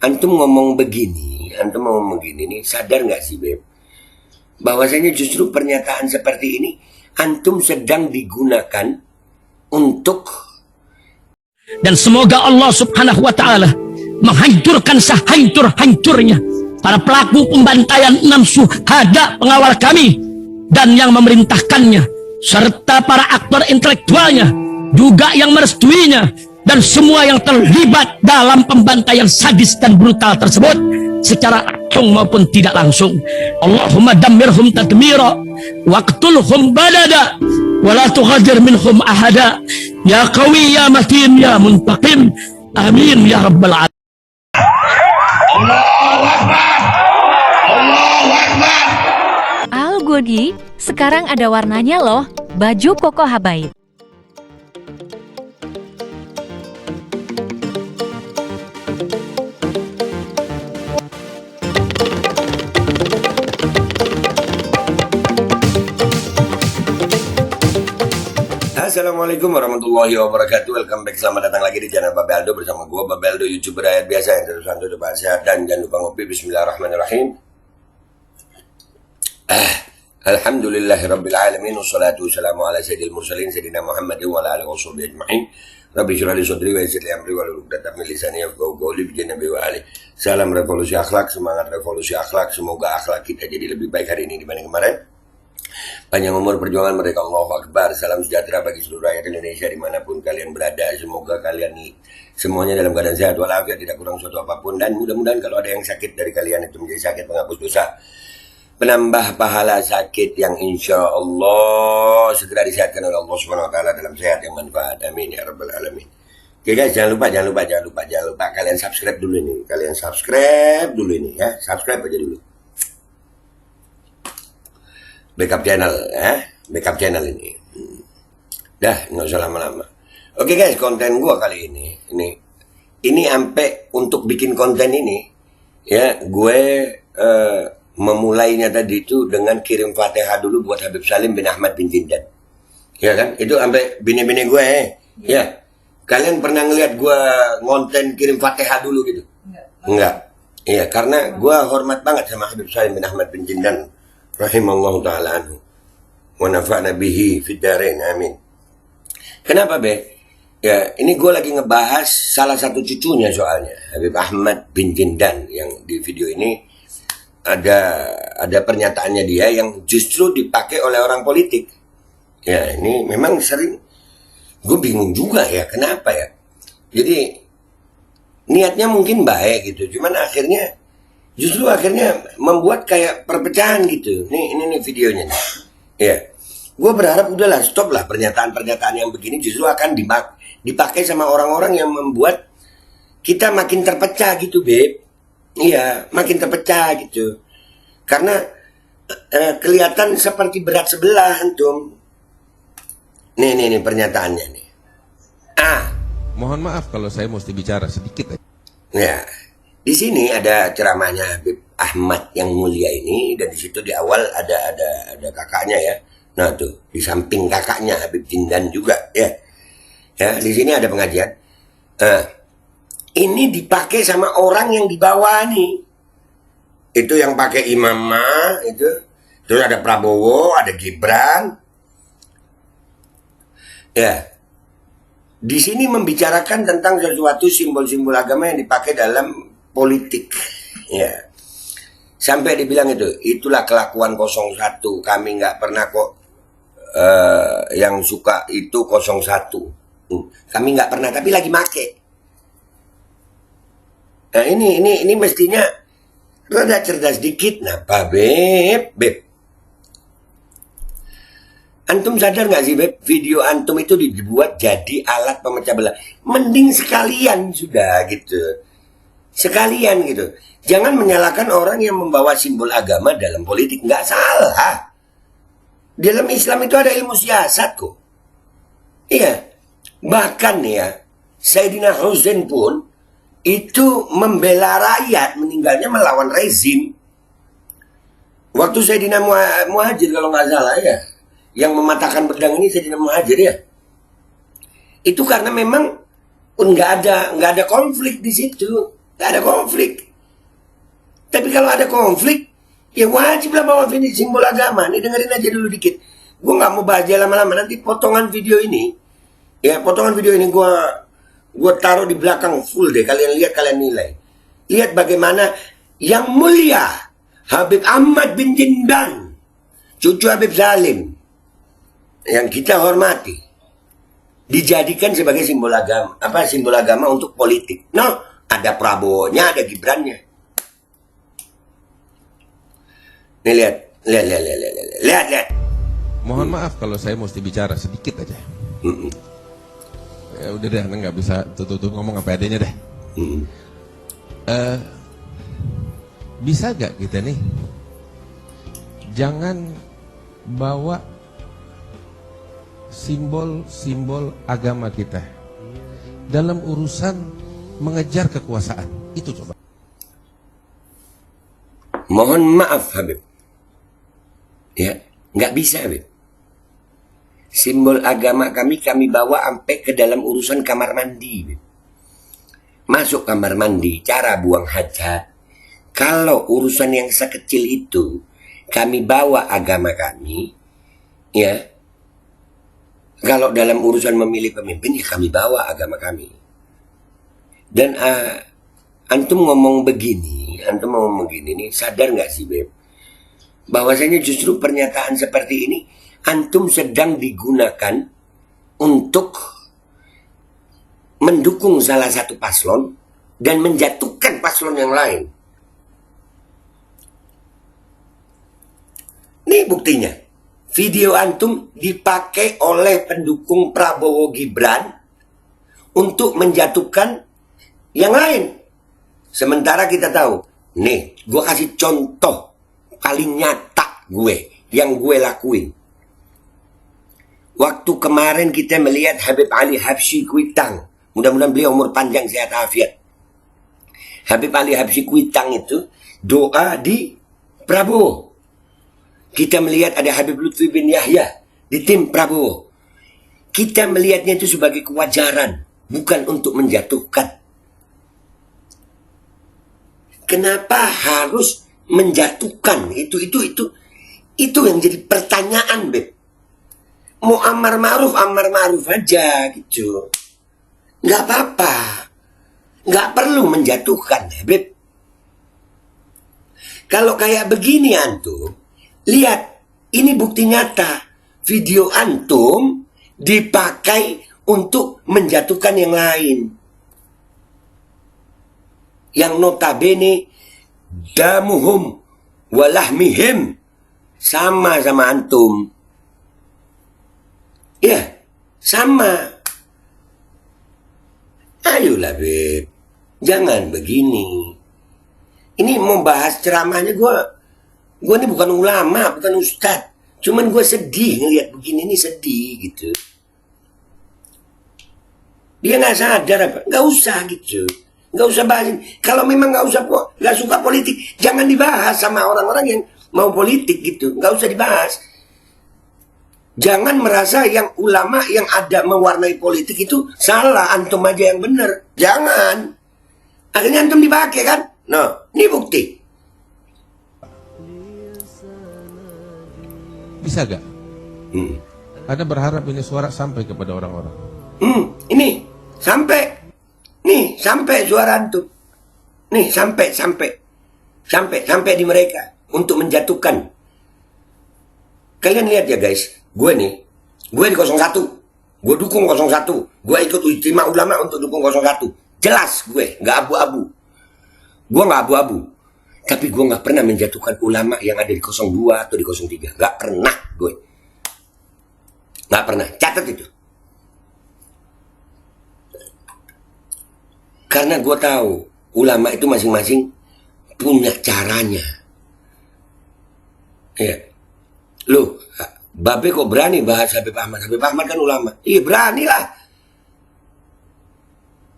antum ngomong begini nih, sadar nggak sih Beb? Bahwasanya justru pernyataan seperti ini antum sedang digunakan untuk, dan semoga Allah Subhanahu wa taala menghancurkan sehancur-hancurnya para pelaku pembantaian 6 syuhada pengawal kami dan yang memerintahkannya, serta para aktor intelektualnya juga yang merestuinya, dan semua yang terlibat dalam pembantaian sadis dan brutal tersebut secara langsung maupun tidak langsung. Allahumma dammirhum tadmira waqtulhum balada wala tughadir minhum ahada ya qawi ya matin ya muntaqim amin ya rabbal alamin. Allahu Akbar, Allahu Akbar. Al Godi, sekarang ada warnanya loh, baju koko habaib. Assalamualaikum warahmatullahi wabarakatuh. Welcome back, selamat datang lagi di channel Babeldo bersama gue Babeldo, YouTuber rakyat biasa yang terus santai sehat, dan jangan lupa ngopi. Bismillahirrahmanirrahim. Alhamdulillahirabbil alamin, wassalatu wassalamu ala sayyidil mursalin sayyidina Muhammadin wa ala alihi washabbihi ajma'in. Rabbi shrah li sadri wa yassir li amri wahlul 'uqdatam min lisani yafqahu qawli bi Nabi wa ali. Salam revolusi akhlak, semangat revolusi akhlak. Semoga akhlak kita jadi lebih baik hari ini dibanding kemarin. Panjang umur perjuangan mereka, Allahu Akbar. Salam sejahtera bagi seluruh rakyat Indonesia dimanapun kalian berada. Semoga kalian semuanya dalam keadaan sehat walafiat, tidak kurang suatu apapun. Dan mudah-mudahan kalau ada yang sakit dari kalian itu menjadi sakit penghapus dosa, penambah pahala sakit yang insya Allah segera disehatkan oleh Allah Subhanahu Wa Taala dalam sehat yang manfaat. Amin ya rabbal alamin. Oke guys, jangan lupa kalian subscribe dulu ini. Ya, subscribe aja dulu. Backup channel ini. Dah, nggak usah lama-lama. Oke guys, konten gua kali ini sampai untuk bikin konten ini ya, gue memulainya tadi itu dengan kirim Fatihah dulu buat Habib Salim bin Ahmad bin Jindan. Ya kan? Itu sampai bini-bini gue ya. Kalian pernah ngeliat gue ngonten kirim Fatihah dulu gitu? Enggak. Iya, karena gue hormat banget sama Habib Salim bin Ahmad bin Jindan rahimallahu ta'ala anhu wa nafa'na bihi fid dharain, amin. Kenapa Be? Ya, ini gue lagi ngebahas salah satu cucunya soalnya, Habib Ahmad bin Jindan, yang di video ini ada pernyataannya dia yang justru dipakai oleh orang politik. Ya, ini memang sering, gue bingung juga ya, kenapa ya. Jadi niatnya mungkin baik gitu, cuman akhirnya membuat kayak perpecahan gitu. Ini videonya nih. Ya, gue berharap udahlah, stop lah pernyataan-pernyataan yang begini, justru akan dipakai sama orang-orang yang membuat kita makin terpecah gitu, Beb. Iya, makin terpecah gitu. Karena kelihatan seperti berat sebelah antum. Nih pernyataannya nih. Mohon maaf kalau saya mesti bicara sedikit. Ya. Di sini ada ceramahnya Habib Ahmad yang mulia ini, dan di situ di awal ada kakaknya ya. Nah tuh di samping kakaknya Habib Jindan juga ya. Ya, di sini ada pengajian. Ini dipakai sama orang yang di bawah nih. Itu yang pakai imamah itu. Terus ada Prabowo, ada Gibran. Ya. Di sini membicarakan tentang sesuatu simbol-simbol agama yang dipakai dalam politik, ya. Sampai dibilang itulah kelakuan 01. Kami nggak pernah kok yang suka itu 01. Kami nggak pernah, tapi lagi make. Nah ini mestinya rada cerdas dikit, napa Beb? Antum sadar nggak sih Beb? Video antum itu dibuat jadi alat pemecah belah. Mending sekalian sudah gitu. Sekalian gitu. Jangan menyalahkan orang yang membawa simbol agama dalam politik. Nggak salah. Dalam Islam itu ada ilmu siasat kok. Iya. Bahkan ya, Sayyidina Husain pun itu membela rakyat, meninggalnya melawan rezim. Waktu Sayyidina Muhajir kalau nggak salah ya, yang mematahkan pedang ini Sayyidina Muhajir ya. Itu karena memang nggak ada konflik di situ. Gak ada konflik. Tapi kalau ada konflik, ya wajiblah bawa ini simbol agama. Nih dengerin aja dulu dikit. Gue nggak mau bahas dia lama-lama. Nanti potongan video ini, ya potongan video ini gue taruh di belakang full deh. Kalian lihat, kalian nilai. Lihat bagaimana yang mulia Habib Ahmad bin Jindan, cucu Habib Salim, yang kita hormati, dijadikan sebagai simbol agama. Apa simbol agama untuk politik? No, ada Prabowo-nya, ada Gibran-nya. Nih lihat. Mohon maaf kalau saya mesti bicara sedikit aja. Ya udah deh, nggak bisa tutup ngomong apa adanya deh. Bisa gak kita nih jangan bawa simbol-simbol agama kita dalam urusan mengejar kekuasaan itu? Coba. Mohon maaf Habib, ya nggak bisa Habib. Simbol agama kami bawa sampai ke dalam urusan kamar mandi, Habib. Masuk kamar mandi, cara buang hajat. Kalau urusan yang sekecil itu kami bawa agama kami, ya. Kalau dalam urusan memilih pemimpin, ya kami bawa agama kami. Dan antum ngomong begini nih, sadar nggak sih, Beb? Bahwasanya justru pernyataan seperti ini, antum sedang digunakan untuk mendukung salah satu paslon dan menjatuhkan paslon yang lain. Nih buktinya. Video antum dipakai oleh pendukung Prabowo Gibran untuk menjatuhkan yang lain. Sementara kita tahu, nih, gue kasih contoh paling nyata yang gue lakuin. Waktu kemarin kita melihat Habib Ali Habsyi Kuitang. Mudah-mudahan beliau umur panjang, sehat afiat. Habib Ali Habsyi Kuitang itu doa di Prabowo. Kita melihat ada Habib Lutfi bin Yahya di tim Prabowo. Kita melihatnya itu sebagai kewajaran, bukan untuk menjatuhkan. Kenapa harus menjatuhkan? Itu yang jadi pertanyaan, Beb. Mau amar ma'ruf aja gitu. Nggak apa-apa. Nggak perlu menjatuhkan, Beb. Kalau kayak begini antum, lihat, ini bukti nyata. Video antum dipakai untuk menjatuhkan yang lain. Yang notabene damuhum walahmihim sama antum. Ya, sama. Ayolah, Beb. Jangan begini. Ini mau bahas ceramahnya gue ini bukan ulama, bukan ustadz. Cuman gue sedih ngeliat begini, ini sedih gitu. Dia nggak sadar apa? Nggak usah gitu. Nggak usah bahas. Kalau memang nggak suka politik, jangan dibahas sama orang-orang yang mau politik gitu. Nggak usah dibahas. Jangan merasa yang ulama yang ada mewarnai politik itu salah, antum aja yang benar. Jangan. Akhirnya antum dipakai kan? Nah, ini bukti. Bisa gak? Anda berharap ini suara sampai kepada orang-orang? Ini sampai. Nih, sampai suara antum. Nih, sampai di mereka untuk menjatuhkan. Kalian lihat ya guys, gue di 01. Gue dukung 01. Gue ikut ijtima ulama untuk dukung 01. Jelas gue, nggak abu-abu. Gue nggak abu-abu. Tapi gue nggak pernah menjatuhkan ulama yang ada di 02 atau di 03. Nggak pernah gue. Nggak pernah. Catat itu. Karena gue tahu ulama itu masing-masing punya caranya. Ya. Loh, Babe kok berani bahas Habib Ahmad? Habib Ahmad kan ulama. Iya, beranilah.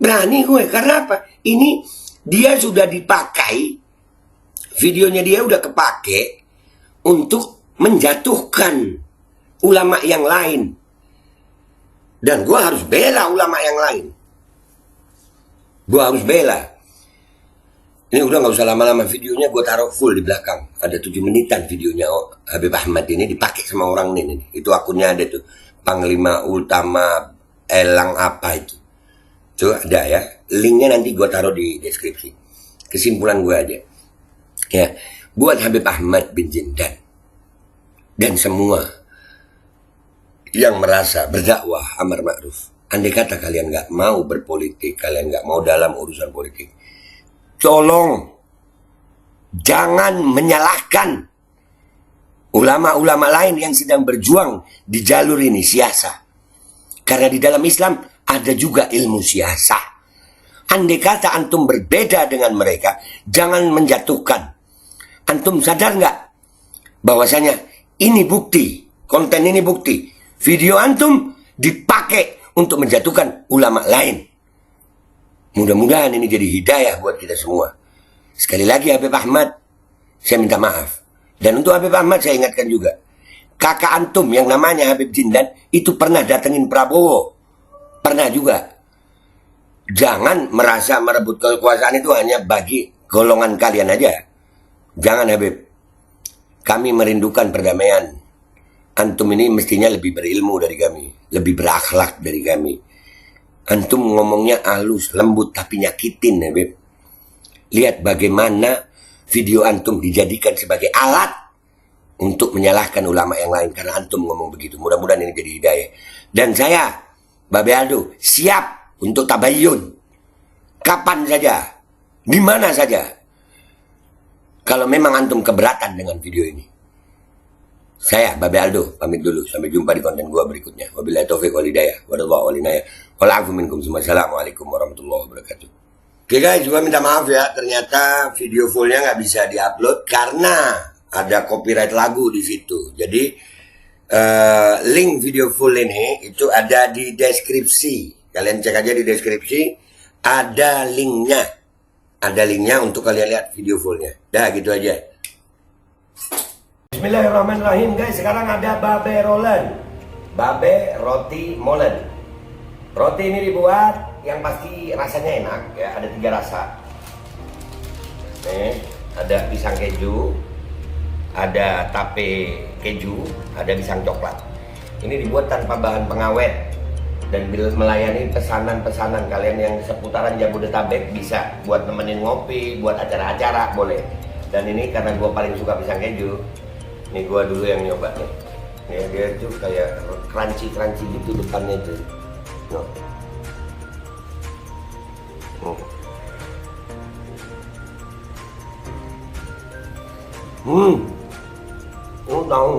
Berani gue. Karena apa? Ini dia sudah dipakai, videonya dia udah kepake untuk menjatuhkan ulama yang lain. Dan gue harus bela ulama yang lain. Gue harus bela. Ini udah nggak usah lama-lama, videonya gue taruh full di belakang. Ada 7 menitan videonya Habib Ahmad ini dipakai sama orang ini. Itu akunnya ada tuh, Panglima Utama Elang apa itu. Tuh ada ya. Linknya nanti gue taruh di deskripsi. Kesimpulan gue aja. Ya, buat Habib Ahmad bin Jindan dan semua yang merasa berdakwah amar ma'ruf. Andai kata kalian nggak mau berpolitik, kalian nggak mau dalam urusan politik, tolong jangan menyalahkan ulama-ulama lain yang sedang berjuang di jalur ini siasa. Karena di dalam Islam ada juga ilmu siasa. Andai kata antum berbeda dengan mereka, jangan menjatuhkan. Antum sadar nggak bahwasanya ini bukti, konten ini bukti. Video antum dipakai untuk menjatuhkan ulama lain. Mudah-mudahan ini jadi hidayah buat kita semua. Sekali lagi Habib Ahmad, saya minta maaf. Dan untuk Habib Ahmad saya ingatkan juga, kakak antum yang namanya Habib Jindan itu pernah datengin Prabowo. Pernah juga. Jangan merasa merebut kekuasaan itu hanya bagi golongan kalian aja. Jangan Habib. Kami merindukan perdamaian. Antum ini mestinya lebih berilmu dari kami, lebih berakhlak dari kami. Antum ngomongnya halus, lembut, tapi nyakitin ya Beb. Lihat bagaimana video antum dijadikan sebagai alat untuk menyalahkan ulama yang lain. Karena antum ngomong begitu. Mudah-mudahan ini jadi hidayah. Dan saya, Babe Aldo, siap untuk tabayyun. Kapan saja, di mana saja. Kalau memang antum keberatan dengan video ini. Saya, Babe Aldo, pamit dulu. Sampai jumpa di konten gua berikutnya. Wabillahi taufiq wal hidayah. Wadallahu walinaya. Wala'afu minkum. Assalamualaikum warahmatullahi wabarakatuh. Oke guys, gua minta maaf ya. Ternyata video fullnya nggak bisa diupload karena ada copyright lagu di situ. Jadi link video full ini itu ada di deskripsi. Kalian cek aja di deskripsi. Ada linknya. Ada linknya untuk kalian lihat video fullnya. Dah gitu aja. Bismillahirrahmanirrahim guys, sekarang ada Babe Rolen, Babe Roti Molen. Roti ini dibuat yang pasti rasanya enak ya, ada 3 rasa. Nih, ada pisang keju, ada tape keju, ada pisang coklat. Ini dibuat tanpa bahan pengawet dan melayani pesanan-pesanan kalian yang seputaran Jabodetabek, bisa buat nemenin ngopi, buat acara-acara boleh. Dan ini karena gue paling suka pisang keju. Ini gua dulu yang nyoba nih. Ya, dia tuh kayak crunchy gitu depannya tuh. No. Tahu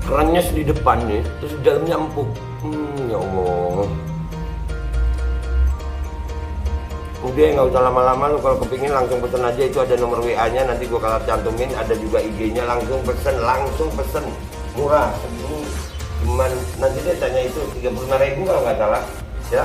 kerannya di depannya, terus di dalamnya empuk. Ya Allah. Udah nggak usah lama-lama, lu kalau kepingin langsung pesen aja, itu ada nomor WA-nya, nanti gua kalau cantumin, ada juga IG-nya, langsung pesen, murah. Cuman nanti dia tanya itu 35.000 kalau nggak salah ya.